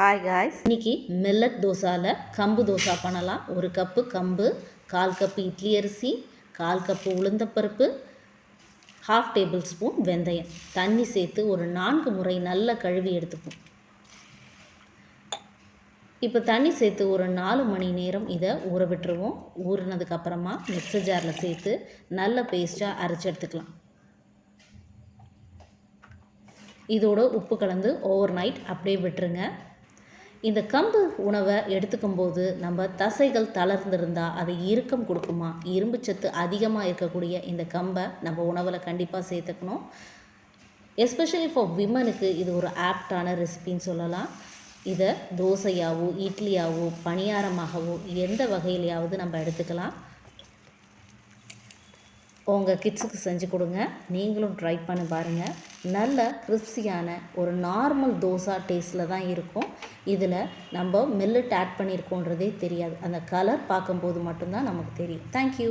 Hi guys, இன்றைக்கி millet தோசாவில் கம்பு தோசா பண்ணலாம். 1 கப்பு கம்பு, 1/4 கப்பு இட்லி அரிசி, 1/4 கப்பு உளுந்தப்பருப்பு, 1/2 டேபிள் ஸ்பூன் வெந்தயம், தண்ணி சேர்த்து ஒரு 4 முறை நல்லா கழுவி எடுத்துப்போம். இப்போ தண்ணி சேர்த்து ஒரு 4 மணி நேரம் இதை ஊற விட்டுருவோம். ஊறினதுக்கப்புறமா மிக்ஸர் ஜாரில் சேர்த்து நல்ல பேஸ்ட்டாக அரைச்சி எடுத்துக்கலாம். இதோட உப்பு கலந்து ஓவர் நைட் அப்படியே விட்டுருங்க. இந்த கம்பு உணவை எடுத்துக்கும் போது நம்ம தசைகள் தளர்ந்திருந்தால் அது இறுக்கம் கொடுக்குமா, இரும்புச்சத்து அதிகமாக இருக்கக்கூடிய இந்த கம்பை நம்ம உணவில் கண்டிப்பாக சேர்த்துக்கணும். எஸ்பெஷலி ஃபார் விமனுக்கு இது ஒரு ஆப்டான ரெசிபின்னு சொல்லலாம். இதை தோசையாவோ இட்லியாவோ பணியாரமாகவோ எந்த வகையிலையாவது நம்ம எடுத்துக்கலாம். உங்கள் கிட்ஸுக்கு செஞ்சு கொடுங்க, நீங்களும் ட்ரை பண்ணி பாருங்கள். நல்ல கிறிஸ்பியான ஒரு நார்மல் தோசா டேஸ்ட்டில் தான் இருக்கும். இதில் நம்ம மில்லட் ஆட் பண்ணியிருக்கோன்றதே தெரியாது. அந்த கலர் பார்க்கும்போது மட்டும்தான் நமக்கு தெரியும். தேங்க்யூ.